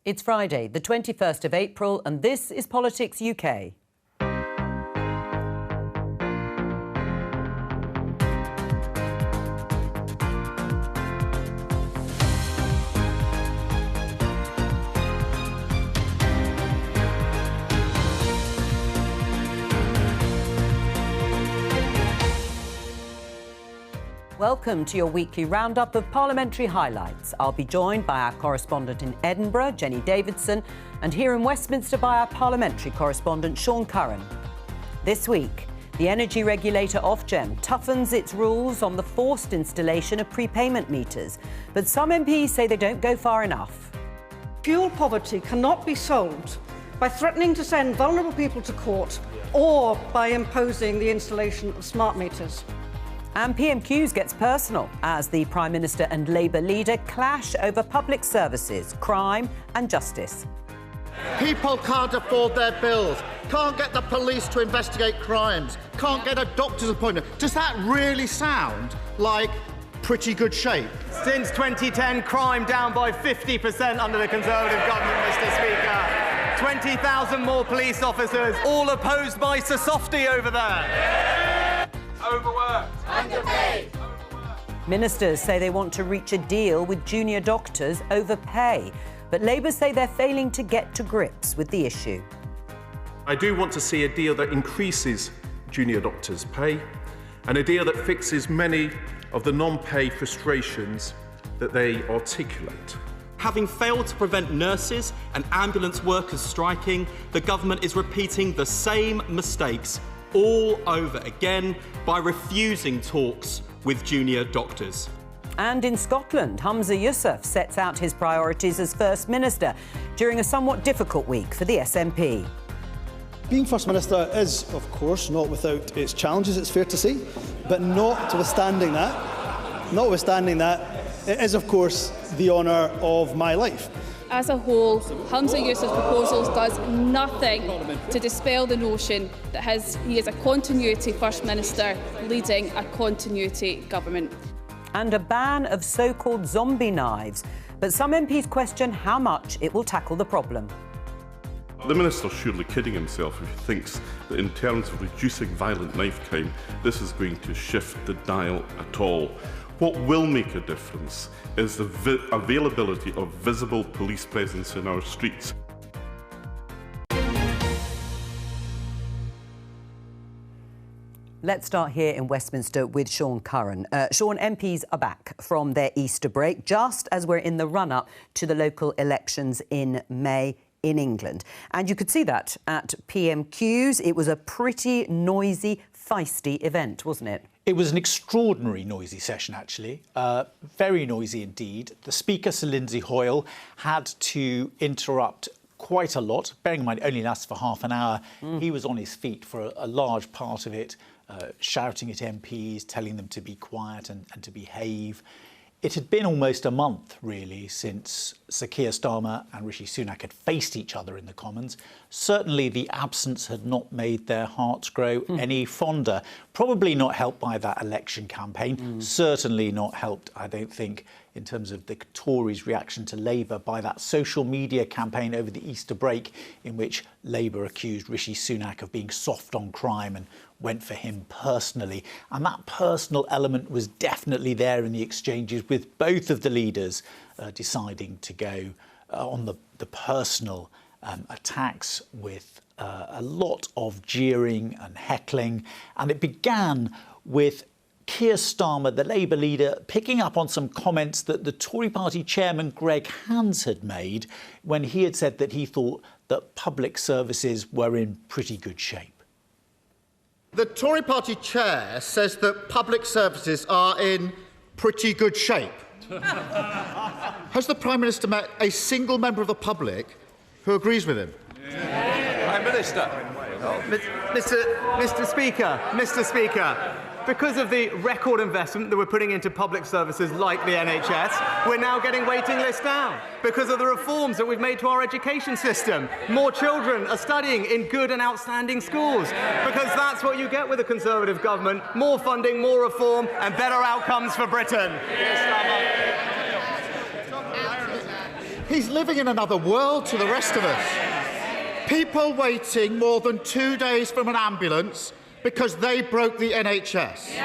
It's Friday, the 21st of April, and this is Politics UK. Welcome to your weekly roundup of parliamentary highlights. I'll be joined by our correspondent in Edinburgh, Jenny Davidson, and here in Westminster by our parliamentary correspondent, Sean Curran. This week, the energy regulator Ofgem toughens its rules on the forced installation of prepayment meters, but some MPs say they don't go far enough. Fuel poverty cannot be solved by threatening to send vulnerable people to court or by imposing the installation of smart meters. And PMQs gets personal as the Prime Minister and Labour leader clash over public services, crime and justice. People can't afford their bills, can't get the police to investigate crimes, can't get a doctor's appointment. Does that really sound like pretty good shape? Since 2010, crime down by 50% under the Conservative government, Mr. Speaker. 20,000 more police officers, all opposed by Sosofty over there. Overworked. Underpaid. Ministers say they want to reach a deal with junior doctors over pay, but Labour say they're failing to get to grips with the issue. I do want to see a deal that increases junior doctors' pay and a deal that fixes many of the non-pay frustrations that they articulate. Having failed to prevent nurses and ambulance workers striking, the government is repeating the same mistakes all over again by refusing talks with junior doctors. And in Scotland, Humza Yousaf sets out his priorities as First Minister during a somewhat difficult week for the SNP. Being First Minister is, of course, not without its challenges, it's fair to say, but notwithstanding that, it is, of course, the honour of my life. As a whole, Humza Yousaf's proposals does nothing to dispel the notion that he is a continuity First Minister leading a continuity government. And a ban of so-called zombie knives, but some MPs question how much it will tackle the problem. The Minister's surely kidding himself if he thinks that in terms of reducing violent knife crime, this is going to shift the dial at all. What will make a difference is the availability of visible police presence in our streets. Let's start here in Westminster with Sean Curran. Sean, MPs are back from their Easter break, just as we're in the run-up to the local elections in May in England. And you could see that at PMQs. It was a pretty noisy, feisty event, wasn't it? It was an extraordinary noisy session, actually. Very noisy indeed. The Speaker, Sir Lindsay Hoyle, had to interrupt quite a lot. Bearing in mind it only lasts for half an hour. He was on his feet for a large part of it, shouting at MPs, telling them to be quiet and to behave. It had been almost a month, really, since Sir Keir Starmer and Rishi Sunak had faced each other in the Commons. Certainly the absence had not made their hearts grow any fonder. Probably not helped by that election campaign. Certainly not helped, I don't think, in terms of the Tories' reaction to Labour by that social media campaign over the Easter break in which Labour accused Rishi Sunak of being soft on crime and went for him personally. And that personal element was definitely there in the exchanges, with both of the leaders deciding to go on the personal attacks with a lot of jeering and heckling. And it began with Keir Starmer, the Labour leader, picking up on some comments that the Tory party chairman Greg Hands had made when he had said that he thought that public services were in pretty good shape. The Tory party chair says that public services are in pretty good shape. Has the Prime Minister met a single member of the public who agrees with him? Prime Minister. Mr. Speaker, because of the record investment that we're putting into public services like the NHS, we're now getting waiting lists down. Because of the reforms that we've made to our education system, more children are studying in good and outstanding schools. Because that's what you get with a Conservative government: more funding, more reform, and better outcomes for Britain. He's living in another world to the rest of us. People waiting more than 2 days from an ambulance because they broke the NHS.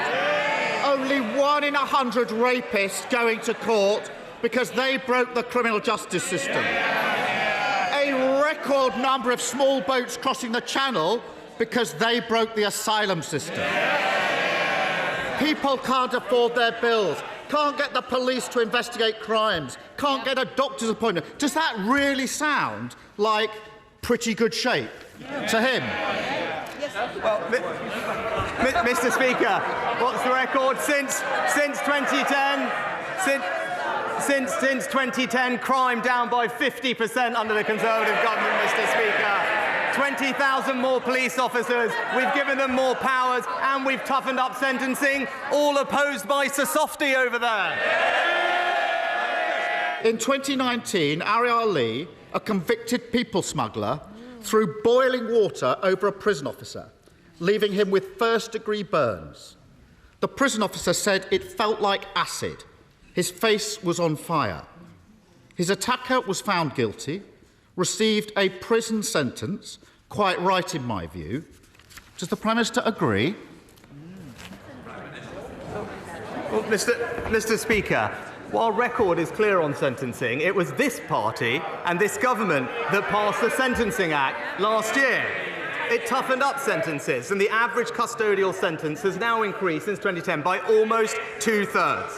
Only 1 in 100 rapists going to court because they broke the criminal justice system. A record number of small boats crossing the Channel because they broke the asylum system. People can't afford their bills, can't get the police to investigate crimes, can't get a doctor's appointment. Does that really sound like pretty good shape to him? Well, Mr. Speaker, what's the record since 2010? Since 2010, crime down by 50% under the Conservative government, Mr. Speaker. 20,000 more police officers, we've given them more powers, and we've toughened up sentencing, all opposed by Sir Softy over there. In 2019, Ariel Lee, a convicted people smuggler, threw boiling water over a prison officer, leaving him with first-degree burns. The prison officer said it felt like acid. His face was on fire. His attacker was found guilty, received a prison sentence, quite right in my view. Does the Prime Minister agree? Well, Mr. Speaker, while record is clear on sentencing, it was this party and this government that passed the Sentencing Act last year. It toughened up sentences, and the average custodial sentence has now increased since 2010 by almost 2/3.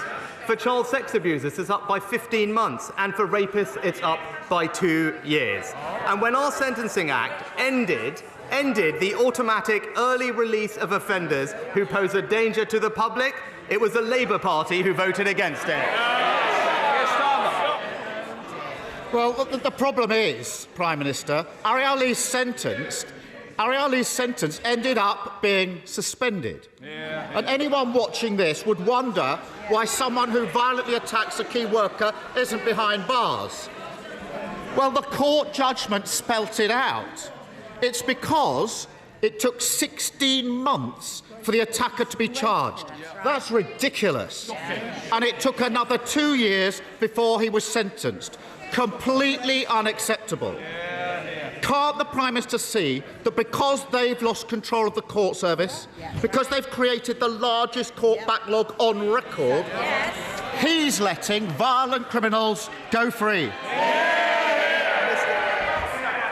For child sex abusers, it's up by 15 months, and for rapists, it's up by 2 years. And when our Sentencing Act ended the automatic early release of offenders who pose a danger to the public, it was the Labour Party who voted against it. Well, the problem is, Prime Minister, Ariel Lee's sentence ended up being suspended. And anyone watching this would wonder why someone who violently attacks a key worker isn't behind bars. Well, the court judgment spelt it out. It's because it took 16 months for the attacker to be charged. That's ridiculous. And it took another 2 years before he was sentenced. Completely unacceptable. Can't the Prime Minister see that because they've lost control of the court service, because they've created the largest court backlog on record, he's letting violent criminals go free?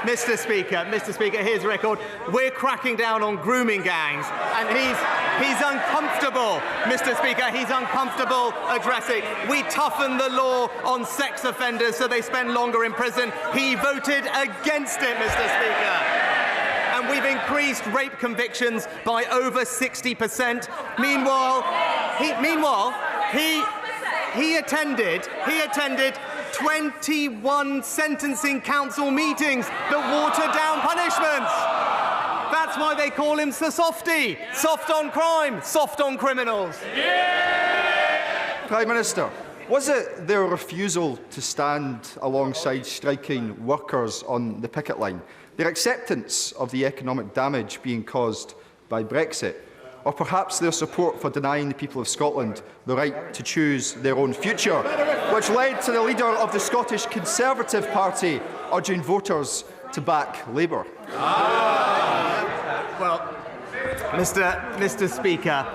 Mr. Speaker, here's the record. We're cracking down on grooming gangs, and he's uncomfortable, Mr. Speaker, he's uncomfortable addressing. We toughen the law on sex offenders so they spend longer in prison. He voted against it, Mr. Speaker. And we've increased rape convictions by over 60%. Meanwhile, he attended 21 sentencing council meetings that watered down punishments. That's why they call him Sir Softy. Soft on crime, soft on criminals. Prime Minister, was it their refusal to stand alongside striking workers on the picket line, their acceptance of the economic damage being caused by Brexit, or perhaps their support for denying the people of Scotland the right to choose their own future, which led to the leader of the Scottish Conservative Party urging voters to back Labour? Well, Mr. Speaker,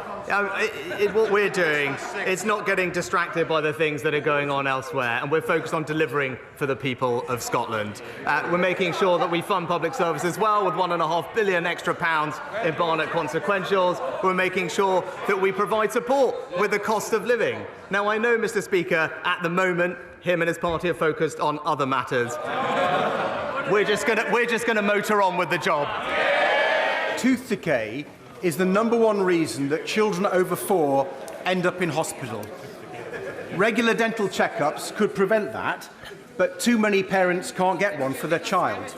what we're doing is not getting distracted by the things that are going on elsewhere, and we're focused on delivering for the people of Scotland. We're making sure that we fund public services well with £1.5 billion extra in Barnett consequentials. We're making sure that we provide support with the cost of living. Now, I know, Mr. Speaker, at the moment, him and his party are focused on other matters. We're just going to motor on with the job. Tooth decay is the #1 reason that children over 4 end up in hospital. Regular dental checkups could prevent that, but too many parents can't get one for their child.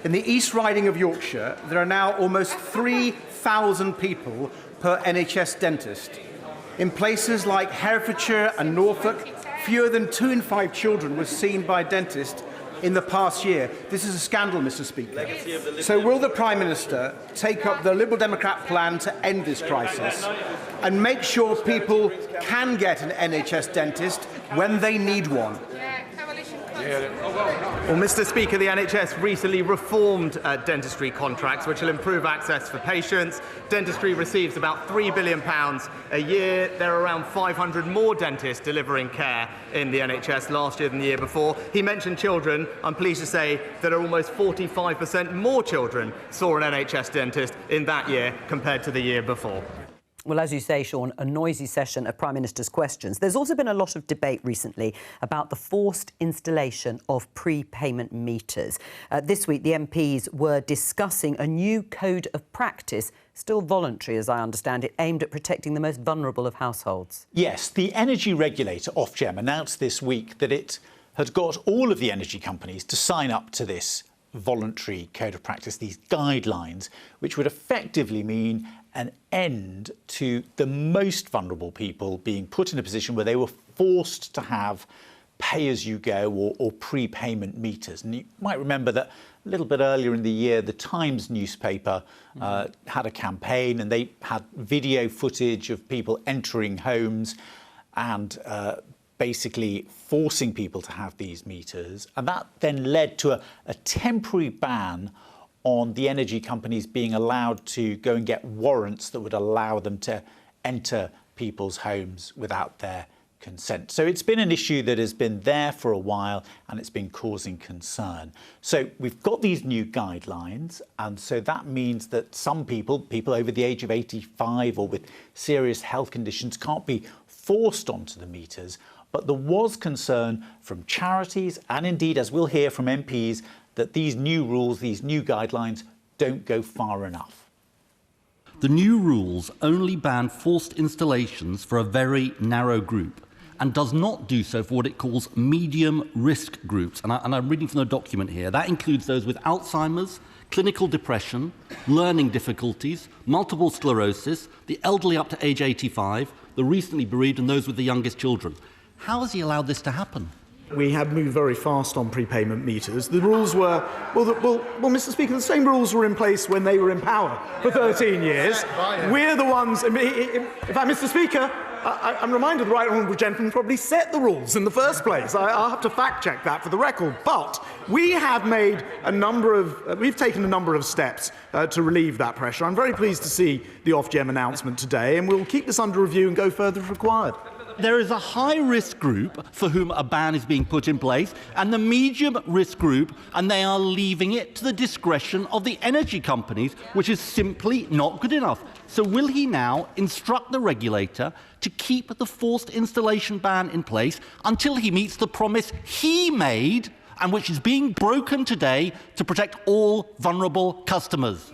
In the East Riding of Yorkshire, there are now almost 3,000 people per NHS dentist. In places like Herefordshire and Norfolk, fewer than 2 in 5 children were seen by a dentist in the past year. This is a scandal, Mr. Speaker. So will the Prime Minister take up the Liberal Democrat plan to end this crisis and make sure people can get an NHS dentist when they need one? Well, Mr. Speaker, the NHS recently reformed dentistry contracts, which will improve access for patients. Dentistry receives about £3 billion a year. There are around 500 more dentists delivering care in the NHS last year than the year before. He mentioned children. I'm pleased to say that almost 45% more children saw an NHS dentist in that year compared to the year before. Well, as you say, Sean, a noisy session of Prime Minister's questions. There's also been a lot of debate recently about the forced installation of prepayment meters. This week, the MPs were discussing a new code of practice, still voluntary, as I understand it, aimed at protecting the most vulnerable of households. Yes, the energy regulator, Ofgem, announced this week that it had got all of the energy companies to sign up to this voluntary code of practice, these guidelines, which would effectively mean an end to the most vulnerable people being put in a position where they were forced to have pay-as-you-go or prepayment meters. And you might remember that a little bit earlier in the year, the Times newspaper had a campaign, and they had video footage of people entering homes and basically forcing people to have these meters. And that then led to a temporary ban on the energy companies being allowed to go and get warrants that would allow them to enter people's homes without their consent. So it's been an issue that has been there for a while, and it's been causing concern. So we've got these new guidelines, and so that means that some people over the age of 85 or with serious health conditions, can't be forced onto the meters. But there was concern from charities, and indeed, as we'll hear from MPs, that these new rules, these new guidelines, don't go far enough. The new rules only ban forced installations for a very narrow group, and does not do so for what it calls medium risk groups. And I'm reading from the document here. That includes those with Alzheimer's, clinical depression, learning difficulties, multiple sclerosis, the elderly up to age 85, the recently bereaved, and those with the youngest children. How has he allowed this to happen? We have moved very fast on prepayment meters. The rules were, well, Mr. Speaker, the same rules were in place when they were in power for 13 years. We're the ones, in fact, Mr. Speaker, I'm reminded the right honourable gentleman probably set the rules in the first place. I'll have to fact check that for the record. But we have made we've taken a number of steps to relieve that pressure. I'm very pleased to see the Ofgem announcement today, and we'll keep this under review and go further if required. There is a high-risk group for whom a ban is being put in place, and the medium-risk group, and they are leaving it to the discretion of the energy companies, which is simply not good enough. So will he now instruct the regulator to keep the forced installation ban in place until he meets the promise he made, and which is being broken today, to protect all vulnerable customers?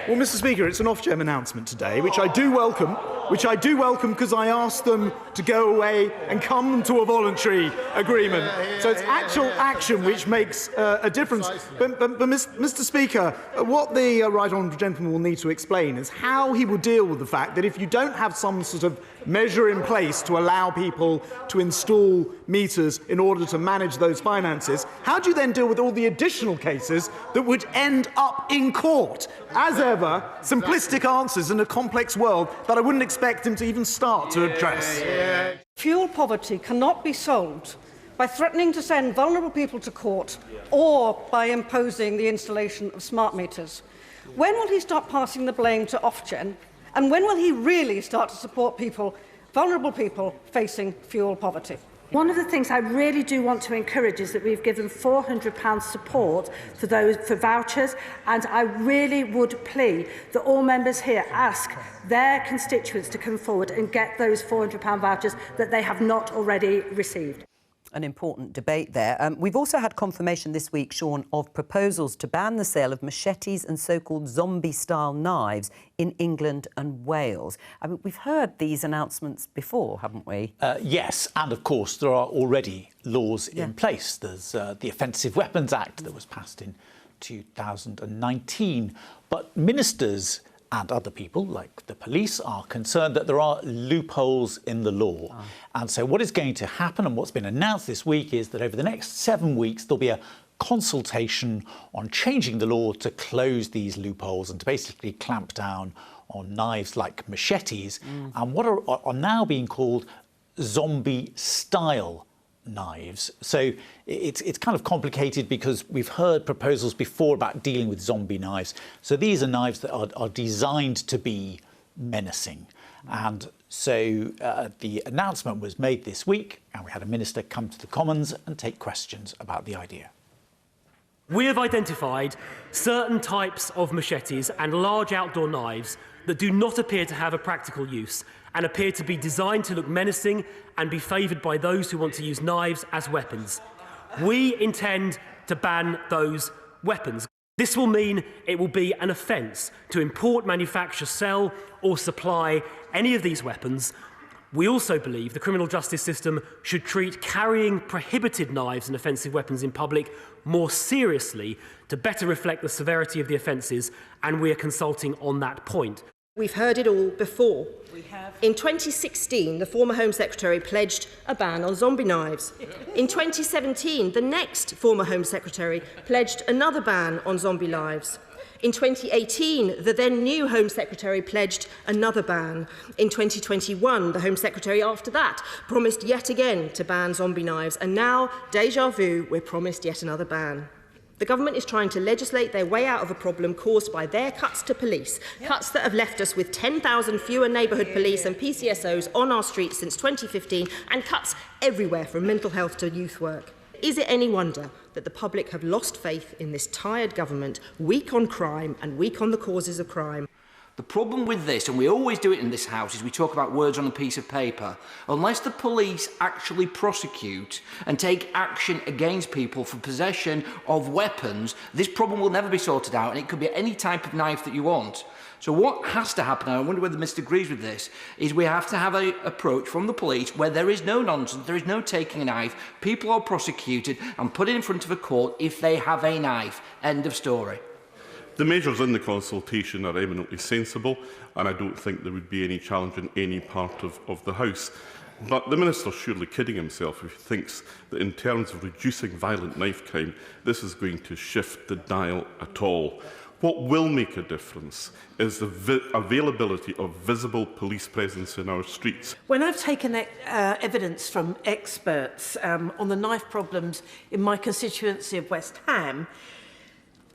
Well, Mr. Speaker, it's an Ofgem announcement today, which I do welcome because I asked them to go away and come to a voluntary agreement. So it's actual action which makes a difference. But Mr. Speaker, what the right honourable gentleman will need to explain is how he will deal with the fact that if you don't have some sort of measure in place to allow people to install meters in order to manage those finances, how do you then deal with all the additional cases that would end up in court? As ever, simplistic answers in a complex world that I wouldn't expect him to even start to address. Fuel poverty cannot be solved by threatening to send vulnerable people to court or by imposing the installation of smart meters. When will he stop passing the blame to Ofgem? And when will he really start to support vulnerable people facing fuel poverty? One of the things I really do want to encourage is that we've given £400 support for vouchers, and I really would plea that all members here ask their constituents to come forward and get those £400 vouchers that they have not already received. An important debate there. We've also had confirmation this week, Sean, of proposals to ban the sale of machetes and so-called zombie-style knives in England and Wales. I mean, we've heard these announcements before, haven't we? Yes, and of course there are already laws in place. There's the Offensive Weapons Act that was passed in 2019. But ministers and other people, like the police, are concerned that there are loopholes in the law. And so what is going to happen, and what's been announced this week, is that over the next 7 weeks there'll be a consultation on changing the law to close these loopholes and to basically clamp down on knives like machetes and what are now being called zombie-style knives. So it's kind of complicated because we've heard proposals before about dealing with zombie knives. So these are knives that are designed to be menacing. And so the announcement was made this week, and we had a minister come to the Commons and take questions about the idea. We have identified certain types of machetes and large outdoor knives that do not appear to have a practical use and appear to be designed to look menacing and be favoured by those who want to use knives as weapons. We intend to ban those weapons. This will mean it will be an offence to import, manufacture, sell or supply any of these weapons. We also believe the criminal justice system should treat carrying prohibited knives and offensive weapons in public more seriously to better reflect the severity of the offences, and we are consulting on that point. We've heard it all before. We have. In 2016, the former Home Secretary pledged a ban on zombie knives. In 2017, the next former Home Secretary pledged another ban on zombie knives. In 2018, the then new Home Secretary pledged another ban. In 2021, the Home Secretary after that promised yet again to ban zombie knives. And now, déjà vu, we're promised yet another ban. The government is trying to legislate their way out of a problem caused by their cuts to police, cuts that have left us with 10,000 fewer neighbourhood police and PCSOs on our streets since 2015, and cuts everywhere from mental health to youth work. Is it any wonder that the public have lost faith in this tired government, weak on crime and weak on the causes of crime? The problem with this, and we always do it in this House, is we talk about words on a piece of paper. Unless the police actually prosecute and take action against people for possession of weapons, this problem will never be sorted out, and it could be any type of knife that you want. So what has to happen, and I wonder whether the Minister agrees with this, is we have to have an approach from the police where there is no nonsense, there is no taking a knife, people are prosecuted and put in front of a court if they have a knife. End of story. The measures in the consultation are eminently sensible, and I don't think there would be any challenge in any part of the House. But the Minister's surely kidding himself if he thinks that in terms of reducing violent knife crime, this is going to shift the dial at all. What will make a difference is the availability of visible police presence in our streets. When I've taken evidence from experts on the knife problems in my constituency of West Ham,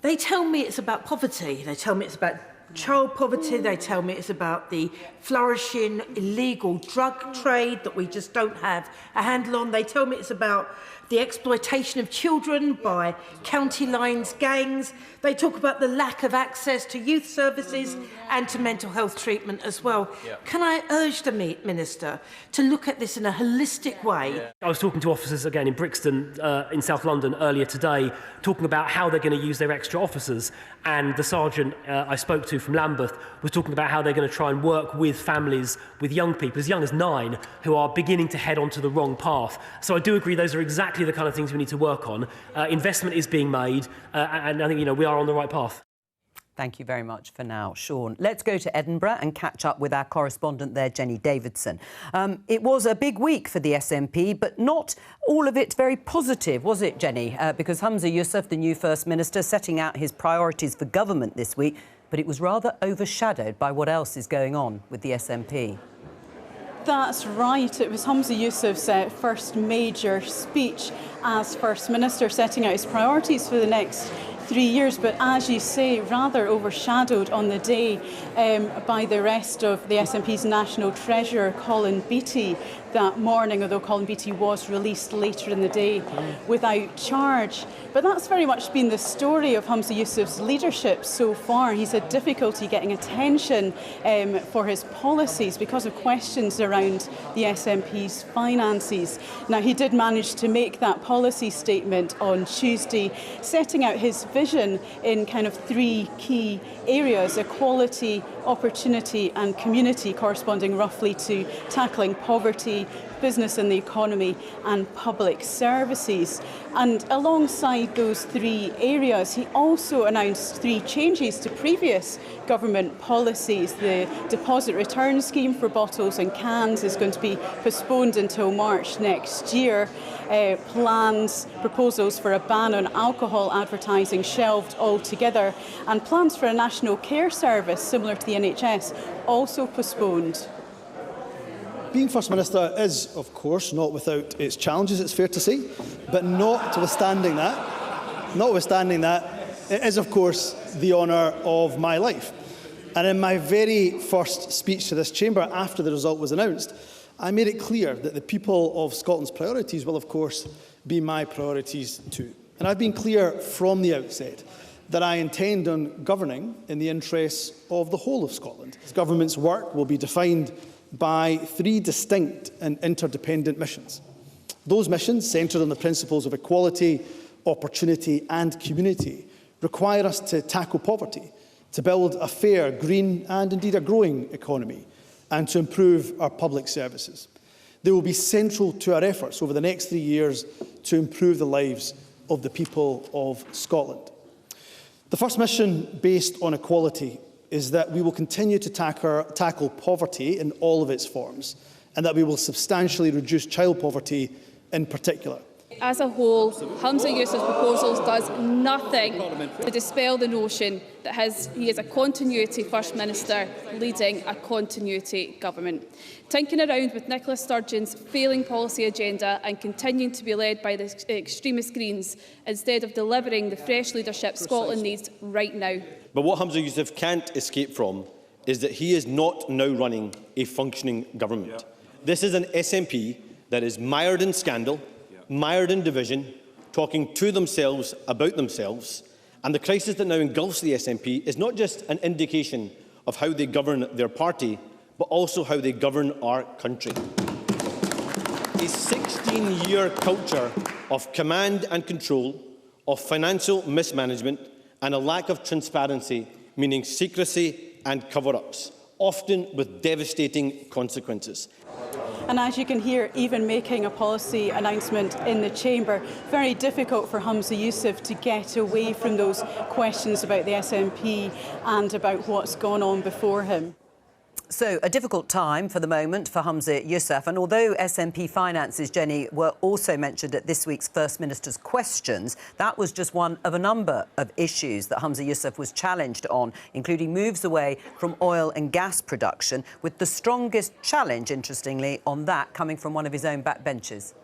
they tell me it's about poverty. They tell me it's about child poverty. They tell me it's about the flourishing illegal drug trade that we just don't have a handle on. They tell me it's about the exploitation of children by county lines gangs. They talk about the lack of access to youth services and to mental health treatment as well. Yeah. Can I urge the Minister to look at this in a holistic way? Yeah. I was talking to officers again in Brixton in South London earlier today, talking about how they're going to use their extra officers. And the sergeant I spoke to from Lambeth was talking about how they're going to try and work with families, with young people as young as 9, who are beginning to head onto the wrong path. So I do agree those are exactly the kind of things we need to work on. Investment is being made, and I think we are on the right path. Thank you very much for now, Sean. Let's go to Edinburgh and catch up with our correspondent there, Jenny Davidson. It was a big week for the SNP, but not all of it very positive, was it, Jenny? Because Humza Yousaf, the new First Minister, setting out his priorities for government this week, but it was rather overshadowed by what else is going on with the SNP. That's right. It was Humza Yousaf's first major speech as First Minister, setting out his priorities for the next 3 years, but as you say, rather overshadowed on the day by the rest of the SNP's National Treasurer, Colin Beattie, that morning, although Colin Beattie was released later in the day without charge. But that's very much been the story of Humza Yousaf's leadership so far. He's had difficulty getting attention for his policies because of questions around the SNP's finances. Now, he did manage to make that policy statement on Tuesday, setting out his vision in kind of 3 key areas: equality, opportunity and community, corresponding roughly to tackling poverty, business and the economy and public services. And alongside those 3 areas, he also announced 3 changes to previous government policies. The deposit return scheme for bottles and cans is going to be postponed until March next year. Proposals for a ban on alcohol advertising shelved altogether, and plans for a national care service similar to the NHS also postponed. Being First Minister is, of course, not without its challenges, it's fair to say, but notwithstanding that, it is, of course, the honour of my life. And in my very first speech to this chamber after the result was announced, I made it clear that the people of Scotland's priorities will, of course, be my priorities too. And I've been clear from the outset that I intend on governing in the interests of the whole of Scotland. This government's work will be defined by 3 distinct and interdependent missions. Those missions, centred on the principles of equality, opportunity and community, require us to tackle poverty, to build a fair, green and indeed a growing economy, and to improve our public services. They will be central to our efforts over the next 3 years to improve the lives of the people of Scotland. The first mission, based on equality, is that we will continue to tackle poverty in all of its forms, and that we will substantially reduce child poverty in particular. As a whole, Humza Yousaf's proposals does nothing to dispel the notion that he is a continuity First Minister leading a continuity government. Tinkering around with Nicola Sturgeon's failing policy agenda and continuing to be led by the extremist Greens instead of delivering the fresh leadership Scotland needs right now. But what Humza Yousaf can't escape from is that he is not now running a functioning government. This is an SNP that is mired in scandal, mired in division, talking to themselves about themselves, and the crisis that now engulfs the SNP is not just an indication of how they govern their party, but also how they govern our country. A 16-year culture of command and control, of financial mismanagement, and a lack of transparency, meaning secrecy and cover-ups, often with devastating consequences. And as you can hear, even making a policy announcement in the chamber, very difficult for Humza Yousaf to get away from those questions about the SNP and about what's gone on before him. So, a difficult time for the moment for Humza Yousaf. And although SNP finances, Jenny, were also mentioned at this week's First Minister's questions, that was just one of a number of issues that Humza Yousaf was challenged on, including moves away from oil and gas production, with the strongest challenge, interestingly, on that coming from one of his own backbenchers.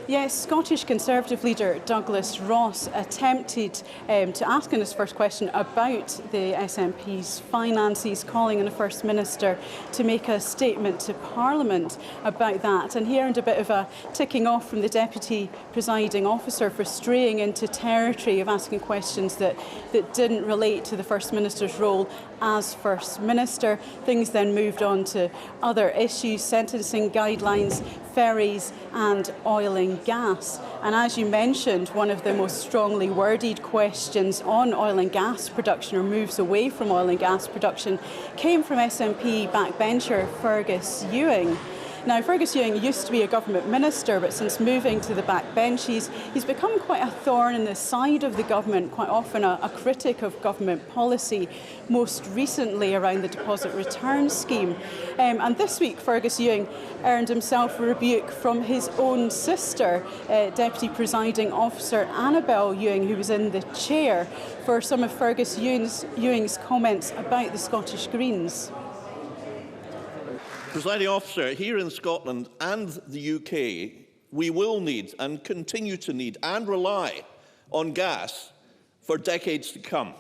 Yes, Scottish Conservative leader Douglas Ross attempted to ask in his first question about the SNP's finances, calling on the First Minister to make a statement to Parliament about that. And he earned a bit of a ticking off from the Deputy Presiding Officer for straying into territory of asking questions that didn't relate to the First Minister's role as First Minister. Things then moved on to other issues, sentencing guidelines, ferries and oil and gas. And as you mentioned, one of the most strongly worded questions on oil and gas production, or moves away from oil and gas production, came from SNP backbencher Fergus Ewing. Now, Fergus Ewing used to be a government minister, but since moving to the backbench, he's become quite a thorn in the side of the government, quite often a critic of government policy, most recently around the deposit return scheme. And this week, Fergus Ewing earned himself a rebuke from his own sister, Deputy Presiding Officer Annabel Ewing, who was in the chair, for some of Fergus Ewing's comments about the Scottish Greens. Presiding Officer, here in Scotland and the UK, we will need and continue to need and rely on gas for decades to come.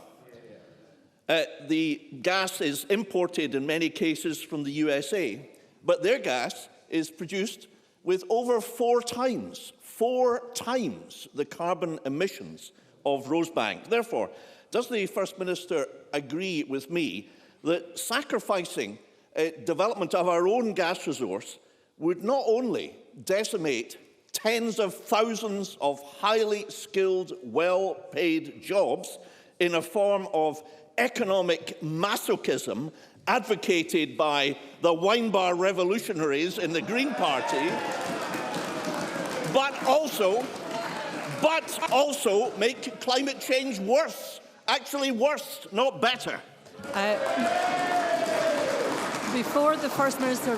The gas is imported in many cases from the USA, but their gas is produced with over four times the carbon emissions of Rosebank. Therefore, does the First Minister agree with me that sacrificing development of our own gas resource would not only decimate tens of thousands of highly skilled, well-paid jobs in a form of economic masochism advocated by the wine bar revolutionaries in the Green Party, but also make climate change worse, actually worse, not better? Before the First Minister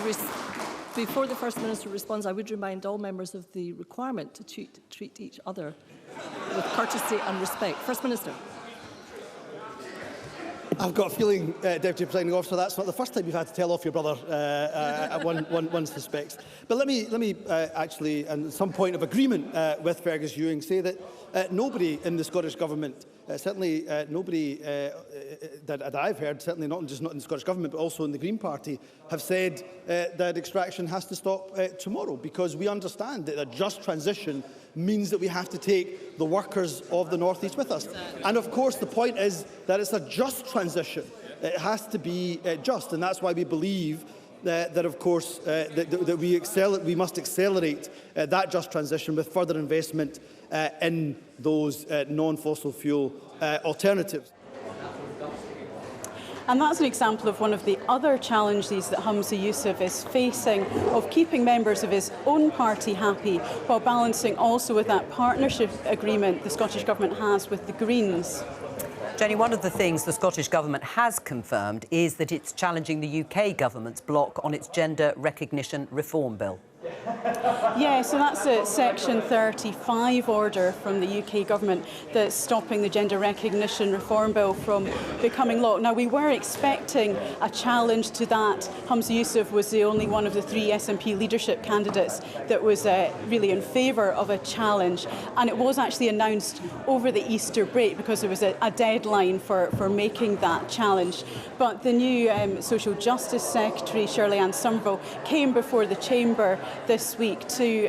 responds, I would remind all members of the requirement to treat each other with courtesy and respect. First Minister. I've got a feeling, Deputy Presiding Officer, that's not the first time you've had to tell off your brother, one suspects. But let me actually, and some point of agreement with Fergus Ewing, say that nobody in the Scottish Government, certainly nobody that I've heard, certainly not just not in the Scottish Government, but also in the Green Party, have said that extraction has to stop tomorrow, because we understand that a just transition means that we have to take the workers of the North East with us. And of course the point is that it's a just transition. It has to be just, and that's why we believe that of course that we must accelerate that just transition with further investment in those non-fossil fuel alternatives. And that's an example of one of the other challenges that Humza Yousaf is facing, of keeping members of his own party happy while balancing also with that partnership agreement the Scottish Government has with the Greens. Jenny, one of the things the Scottish Government has confirmed is that it's challenging the UK Government's block on its gender recognition reform bill. Yeah, so that's a Section 35 order from the UK Government that's stopping the Gender Recognition Reform Bill from becoming law. Now, we were expecting a challenge to that. Humza Yousaf was the only one of the 3 SNP leadership candidates that was really in favour of a challenge. And it was actually announced over the Easter break because there was a deadline for making that challenge. But the new Social Justice Secretary, Shirley-Anne Somerville, came before the Chamber this week to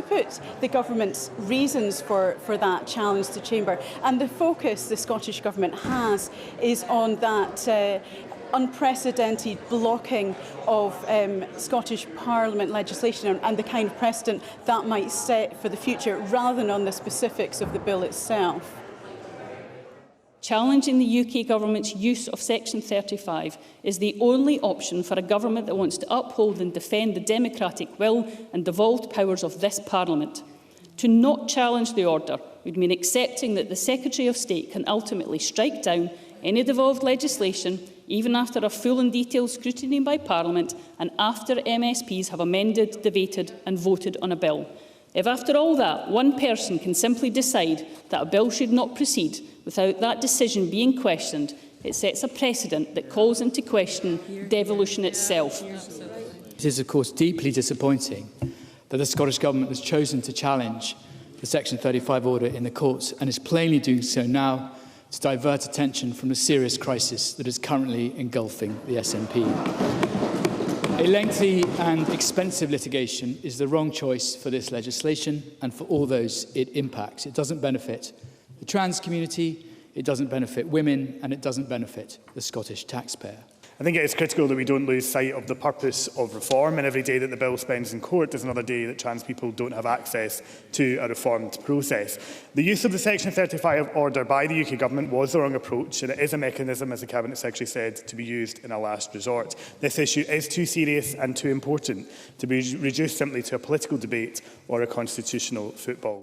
put the government's reasons for that challenge to Chamber. And the focus the Scottish Government has is on that unprecedented blocking of Scottish Parliament legislation and the kind of precedent that might set for the future, rather than on the specifics of the bill itself. Challenging the UK Government's use of Section 35 is the only option for a government that wants to uphold and defend the democratic will and devolved powers of this Parliament. To not challenge the order would mean accepting that the Secretary of State can ultimately strike down any devolved legislation, even after a full and detailed scrutiny by Parliament and after MSPs have amended, debated and voted on a bill. If after all that, one person can simply decide that a bill should not proceed without that decision being questioned, it sets a precedent that calls into question devolution itself. It is, of course, deeply disappointing that the Scottish Government has chosen to challenge the Section 35 order in the courts and is plainly doing so now to divert attention from the serious crisis that is currently engulfing the SNP. A lengthy and expensive litigation is the wrong choice for this legislation and for all those it impacts. It doesn't benefit the trans community, it doesn't benefit women, and it doesn't benefit the Scottish taxpayer. I think it is critical that we don't lose sight of the purpose of reform, and every day that the bill spends in court is another day that trans people don't have access to a reformed process. The use of the Section 35 order by the UK Government was the wrong approach, and it is a mechanism, as the Cabinet Secretary said, to be used in a last resort. This issue is too serious and too important to be reduced simply to a political debate or a constitutional football.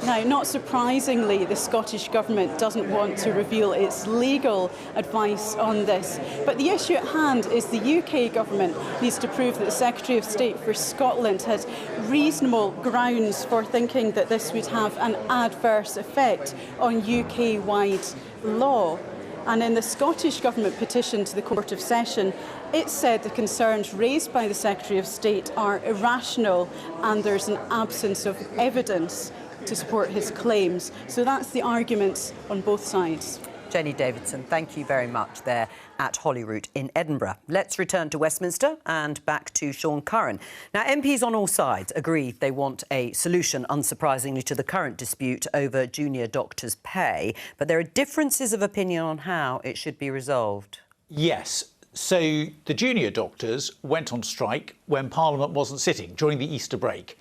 Now, not surprisingly, the Scottish Government doesn't want to reveal its legal advice on this. But the issue at hand is the UK Government needs to prove that the Secretary of State for Scotland has reasonable grounds for thinking that this would have an adverse effect on UK-wide law. And in the Scottish Government petition to the Court of Session, it said the concerns raised by the Secretary of State are irrational and there's an absence of evidence to support his claims. So that's the arguments on both sides. Jenny Davidson, thank you very much there at Holyrood in Edinburgh. Let's return to Westminster and back to Sean Curran. Now, MPs on all sides agree they want a solution, unsurprisingly, to the current dispute over junior doctors' pay, but there are differences of opinion on how it should be resolved. Yes. So the junior doctors went on strike when Parliament wasn't sitting during the Easter break.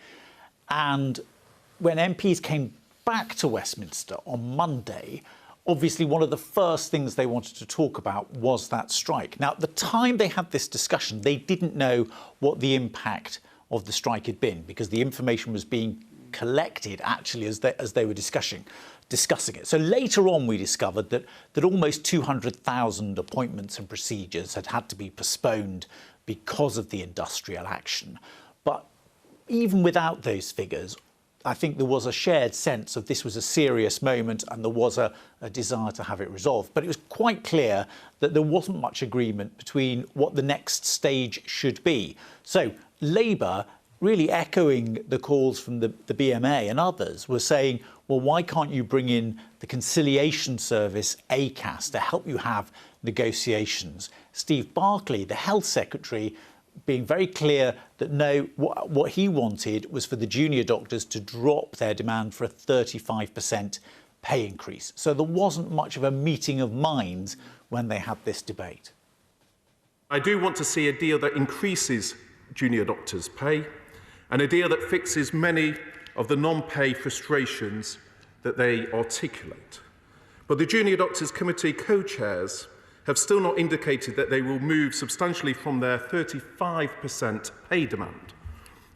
And when MPs came back to Westminster on Monday, obviously one of the first things they wanted to talk about was that strike. Now, at the time they had this discussion, they didn't know what the impact of the strike had been, because the information was being collected actually as they were discussing it. So later on we discovered that almost 200,000 appointments and procedures had to be postponed because of the industrial action. But even without those figures, I think there was a shared sense of this was a serious moment and there was a desire to have it resolved. But it was quite clear that there wasn't much agreement between what the next stage should be. So Labour, really echoing the calls from the BMA and others, were saying, well, why can't you bring in the conciliation service, ACAS, to help you have negotiations? Steve Barclay, the Health Secretary, being very clear that no, what he wanted was for the junior doctors to drop their demand for a 35% pay increase. So there wasn't much of a meeting of minds when they had this debate. I do want to see a deal that increases junior doctors' pay and a deal that fixes many of the non-pay frustrations that they articulate. But the Junior Doctors Committee co-chairs have still not indicated that they will move substantially from their 35% pay demand,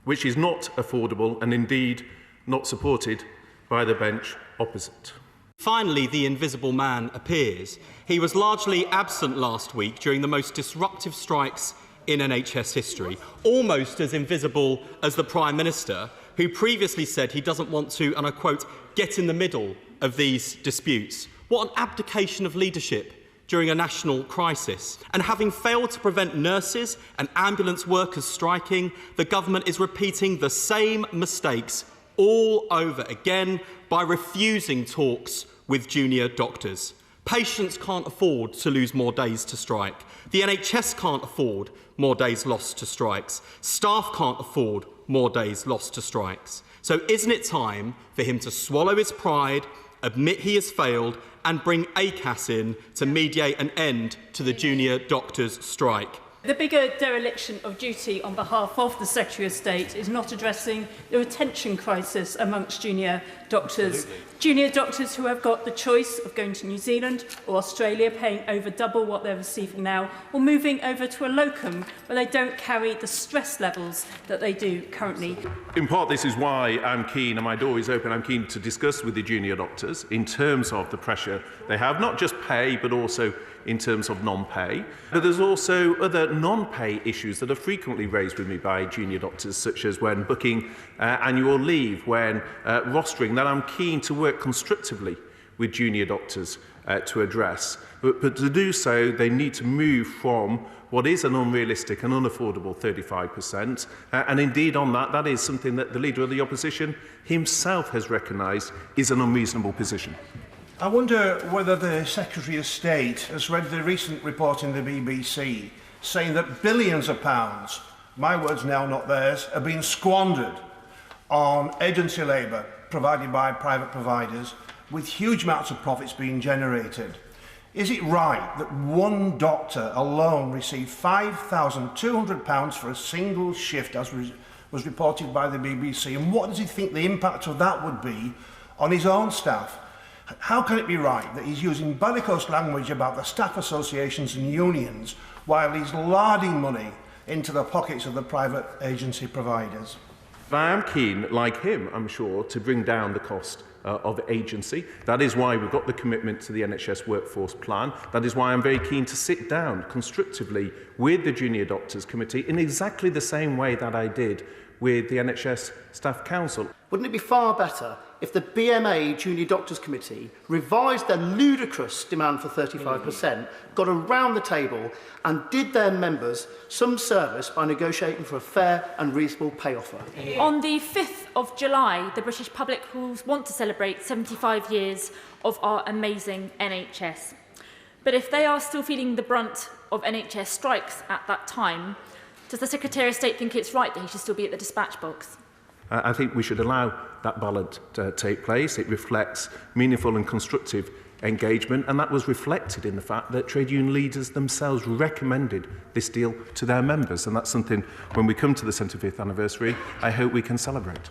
which is not affordable and indeed not supported by the bench opposite. Finally, the invisible man appears. He was largely absent last week during the most disruptive strikes in NHS history, almost as invisible as the Prime Minister, who previously said he doesn't want to, and I quote, get in the middle of these disputes. What an abdication of leadership during a national crisis. And having failed to prevent nurses and ambulance workers striking, the government is repeating the same mistakes all over again by refusing talks with junior doctors. Patients can't afford to lose more days to strike. The NHS can't afford more days lost to strikes. Staff can't afford more days lost to strikes. So isn't it time for him to swallow his pride, admit he has failed, and bring ACAS in to mediate an end to the junior doctors' strike? The bigger dereliction of duty on behalf of the Secretary of State is not addressing the retention crisis amongst junior doctors. Absolutely. Junior doctors who have got the choice of going to New Zealand or Australia, paying over double what they're receiving now, or moving over to a locum where they don't carry the stress levels that they do currently. In part, this is why I'm keen, and my door is open, I'm keen to discuss with the junior doctors in terms of the pressure they have, not just pay, but also in terms of non-pay. But there's also other non-pay issues that are frequently raised with me by junior doctors, such as when booking annual leave, when rostering, that I'm keen to work constructively with junior doctors to address. But to do so, they need to move from what is an unrealistic and unaffordable 35%. And indeed on that, that is something that the Leader of the Opposition himself has recognised is an unreasonable position. I wonder whether the Secretary of State has read the recent report in the BBC saying that billions of pounds, my words now, not theirs, are being squandered on agency labour provided by private providers, with huge amounts of profits being generated. Is it right that one doctor alone received £5,200 for a single shift, as was reported by the BBC? And what does he think the impact of that would be on his own staff? How can it be right that he's using bellicose language about the staff associations and unions while he's larding money into the pockets of the private agency providers? I am keen, like him, I'm sure, to bring down the cost of agency. That is why we've got the commitment to the NHS Workforce Plan. That is why I'm very keen to sit down constructively with the Junior Doctors Committee in exactly the same way that I did with the NHS Staff Council. Wouldn't it be far better if the BMA Junior Doctors Committee revised their ludicrous demand for 35%, got around the table and did their members some service by negotiating for a fair and reasonable pay offer? On the 5th of July, the British public will want to celebrate 75 years of our amazing NHS. But if they are still feeling the brunt of NHS strikes at that time, does the Secretary of State think it's right that he should still be at the dispatch box? I think we should allow that ballot to take place. It reflects meaningful and constructive engagement, and that was reflected in the fact that trade union leaders themselves recommended this deal to their members, and that's something, when we come to the 75th anniversary, I hope we can celebrate.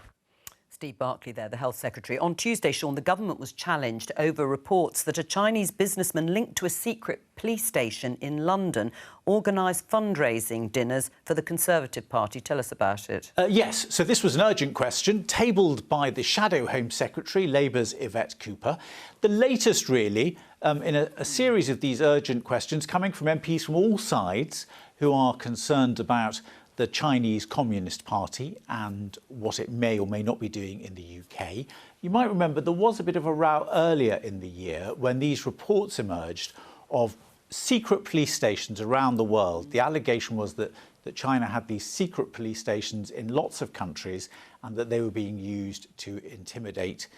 Steve Barclay there, the Health Secretary. On Tuesday, Sean, the government was challenged over reports that a Chinese businessman linked to a secret police station in London organised fundraising dinners for the Conservative Party. Tell us about it. Yes, so this was an urgent question tabled by the Shadow Home Secretary, Labour's Yvette Cooper. The latest, really, in a series of these urgent questions coming from MPs from all sides who are concerned about the Chinese Communist Party and what it may or may not be doing in the UK. You might remember there was a bit of a row earlier in the year when these reports emerged of secret police stations around the world. The allegation was that China had these secret police stations in lots of countries and that they were being used to intimidate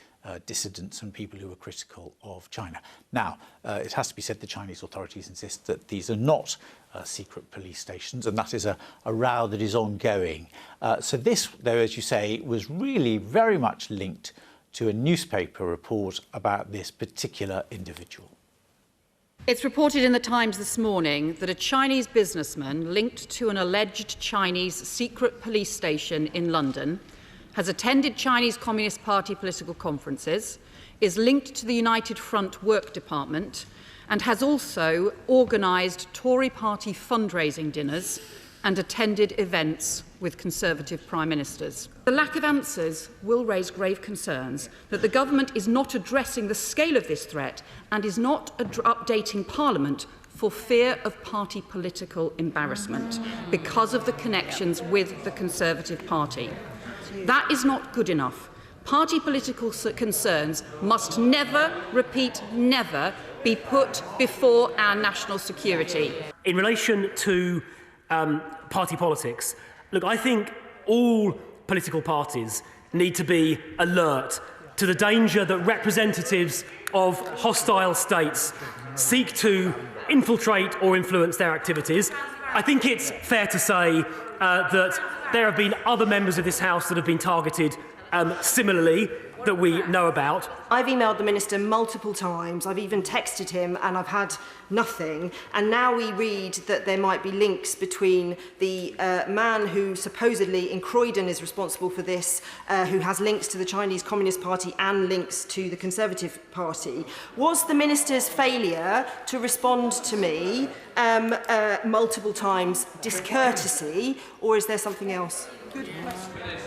dissidents and people who were critical of China. Now, it has to be said the Chinese authorities insist that these are not secret police stations, and that is a row that is ongoing. So this, though, as you say, was really very much linked to a newspaper report about this particular individual. It's reported in the Times this morning that a Chinese businessman linked to an alleged Chinese secret police station in London has attended Chinese Communist Party political conferences, is linked to the United Front Work Department, and has also organised Tory party fundraising dinners and attended events with Conservative Prime Ministers. The lack of answers will raise grave concerns that the government is not addressing the scale of this threat and is not updating Parliament for fear of party political embarrassment because of the connections with the Conservative Party. That is not good enough. Party political concerns must never, repeat, never be put before our national security. In relation to party politics, look, I think all political parties need to be alert to the danger that representatives of hostile states seek to infiltrate or influence their activities. I think it's fair to say that there have been other members of this House that have been targeted similarly that we know about. I've emailed the Minister multiple times, I've even texted him, and I've had nothing. And now we read that there might be links between the man who supposedly in Croydon is responsible for this, who has links to the Chinese Communist Party and links to the Conservative Party. Was the Minister's failure to respond to me multiple times discourtesy, or is there something else?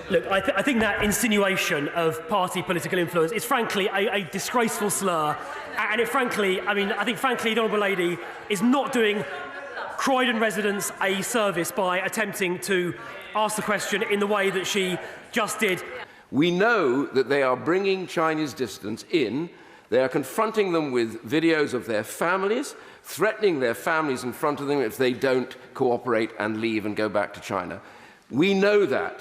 Look, I think that insinuation of party political influence is frankly a disgraceful slur, and I think frankly the Honourable Lady is not doing Croydon residents a service by attempting to ask the question in the way that she just did. We know that they are bringing Chinese dissidents in. They are confronting them with videos of their families, threatening their families in front of them if they don't cooperate and leave and go back to China. We know that.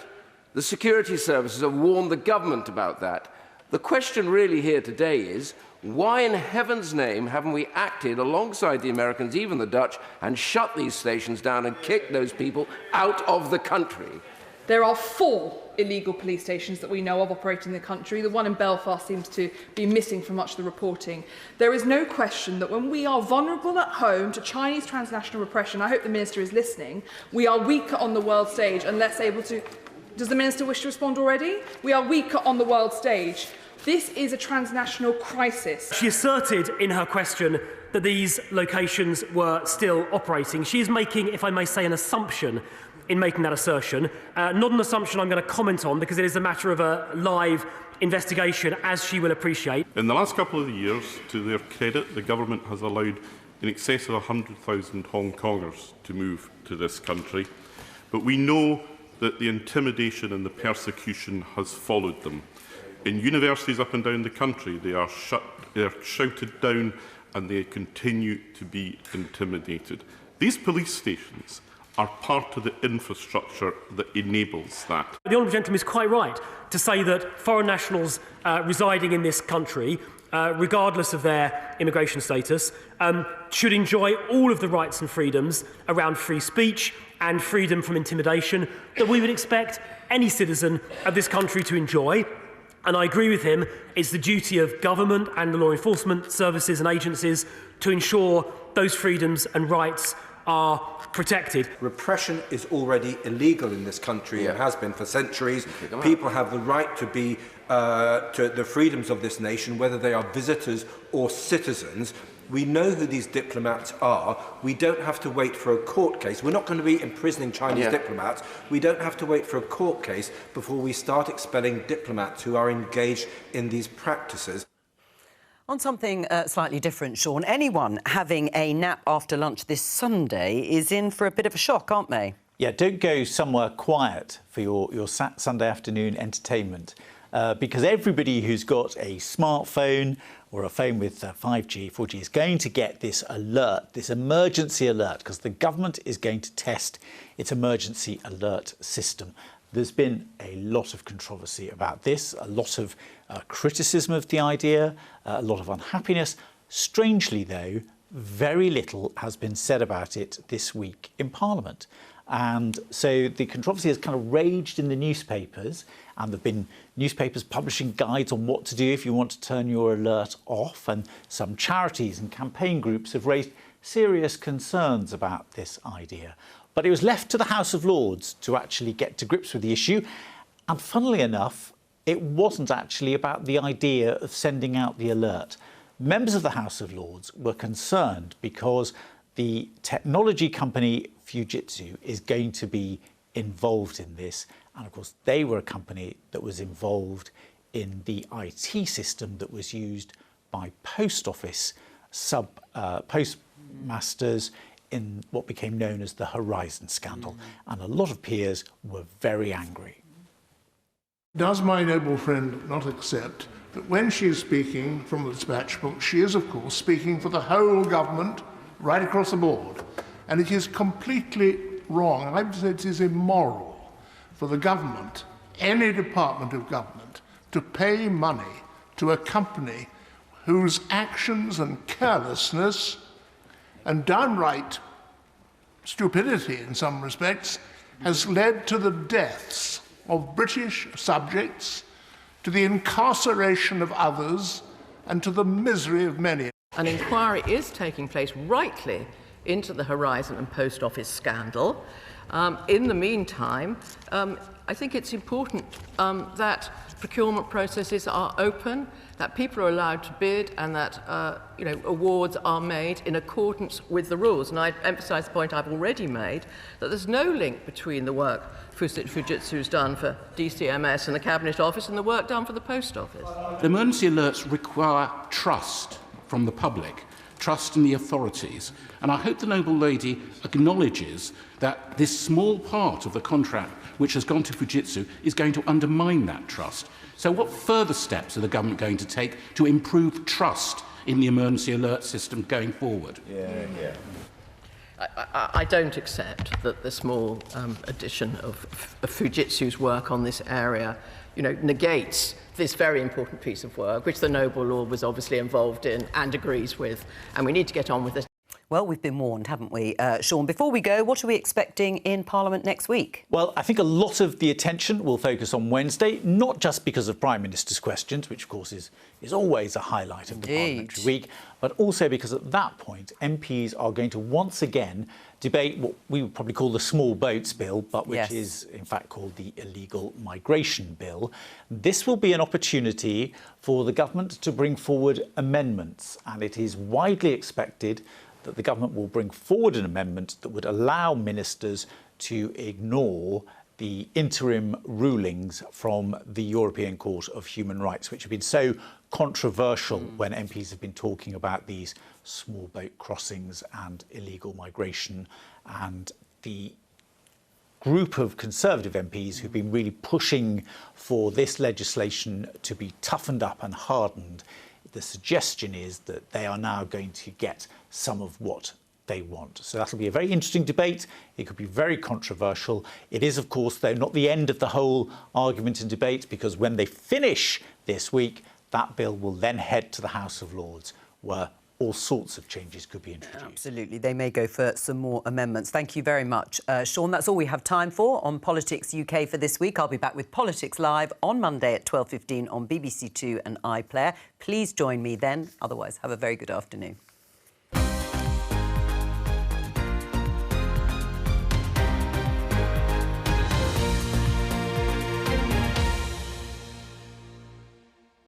The security services have warned the government about that. The question really here today is, why in heaven's name haven't we acted alongside the Americans, even the Dutch, and shut these stations down and kicked those people out of the country? There are 4 illegal police stations that we know of operating in the country. The one in Belfast seems to be missing from much of the reporting. There is no question that when we are vulnerable at home to Chinese transnational repression, I hope the Minister is listening, we are weaker on the world stage and less able to... Does the Minister wish to respond already? We are weaker on the world stage. This is a transnational crisis. She asserted in her question that these locations were still operating. She is making, if I may say, an assumption in making that assertion. Not an assumption I'm going to comment on because it is a matter of a live investigation, as she will appreciate. In the last couple of years, to their credit, the government has allowed in excess of 100,000 Hong Kongers to move to this country. But we know that the intimidation and the persecution has followed them. In universities up and down the country, they are shouted down and they continue to be intimidated. These police stations are part of the infrastructure that enables that. The Honourable Gentleman is quite right to say that foreign nationals residing in this country, regardless of their immigration status, should enjoy all of the rights and freedoms around free speech and freedom from intimidation that we would expect any citizen of this country to enjoy. And I agree with him, it's the duty of government and the law enforcement services and agencies to ensure those freedoms and rights are protected. Repression is already illegal in this country and has been for centuries. People have the right to be to the freedoms of this nation, whether they are visitors or citizens. We know who these diplomats are. We don't have to wait for a court case. We're not going to be imprisoning Chinese diplomats. We don't have to wait for a court case before we start expelling diplomats who are engaged in these practices. On something slightly different, Sean, anyone having a nap after lunch this Sunday is in for a bit of a shock, aren't they? Yeah, don't go somewhere quiet for your Sunday afternoon entertainment, because everybody who's got a smartphone or a phone with 5G, 4G is going to get this alert, this emergency alert, because the government is going to test its emergency alert system. There's been a lot of controversy about this, a lot of criticism of the idea, a lot of unhappiness. Strangely, though, very little has been said about it this week in Parliament. And so the controversy has kind of raged in the newspapers, and there have been newspapers publishing guides on what to do if you want to turn your alert off. And some charities and campaign groups have raised serious concerns about this idea. But it was left to the House of Lords to actually get to grips with the issue. And funnily enough, it wasn't actually about the idea of sending out the alert. Members of the House of Lords were concerned because the technology company Fujitsu is going to be involved in this. And of course, they were a company that was involved in the IT system that was used by post office postmasters in what became known as the Horizon scandal. And a lot of peers were very angry. Does my noble friend not accept that when she is speaking from the dispatch book, she is, of course, speaking for the whole government, right across the board? And it is completely wrong, and I would say it is immoral for the government, any department of government, to pay money to a company whose actions and carelessness and downright stupidity in some respects has led to the deaths of British subjects, to the incarceration of others, and to the misery of many. An inquiry is taking place rightly into the Horizon and Post Office scandal. In the meantime, I think it's important that procurement processes are open, that people are allowed to bid, and that awards are made in accordance with the rules. And I emphasise the point I've already made, that there's no link between the work Fujitsu's done for DCMS and the Cabinet Office and the work done for the Post Office. Emergency alerts require trust from the public, trust in the authorities. And I hope the noble lady acknowledges that this small part of the contract which has gone to Fujitsu is going to undermine that trust. So what further steps are the government going to take to improve trust in the emergency alert system going forward? I don't accept that the small addition of Fujitsu's work on this area, negates this very important piece of work, which the noble lord was obviously involved in and agrees with, and we need to get on with it. Well, we've been warned, haven't we, Sean? Before we go, what are we expecting in Parliament next week? Well, I think a lot of the attention will focus on Wednesday, not just because of Prime Minister's questions, which of course is always a highlight of the parliamentary week, but also because at that point MPs are going to once again debate what we would probably call the Small Boats Bill, but which is in fact called the Illegal Migration Bill. This will be an opportunity for the government to bring forward amendments, and it is widely expected that the government will bring forward an amendment that would allow ministers to ignore the interim rulings from the European Court of Human Rights, which have been so controversial when MPs have been talking about these small boat crossings and illegal migration. And the group of Conservative MPs who've been really pushing for this legislation to be toughened up and hardened, the suggestion is that they are now going to get some of what they want. So that'll be a very interesting debate. It could be very controversial. It is, of course, though, not the end of the whole argument and debate, because when they finish this week, that bill will then head to the House of Lords, where all sorts of changes could be introduced. Absolutely. They may go for some more amendments. Thank you very much, Sean. That's all we have time for on Politics UK for this week. I'll be back with Politics Live on Monday at 12:15 on BBC Two and iPlayer. Please join me then. Otherwise, have a very good afternoon.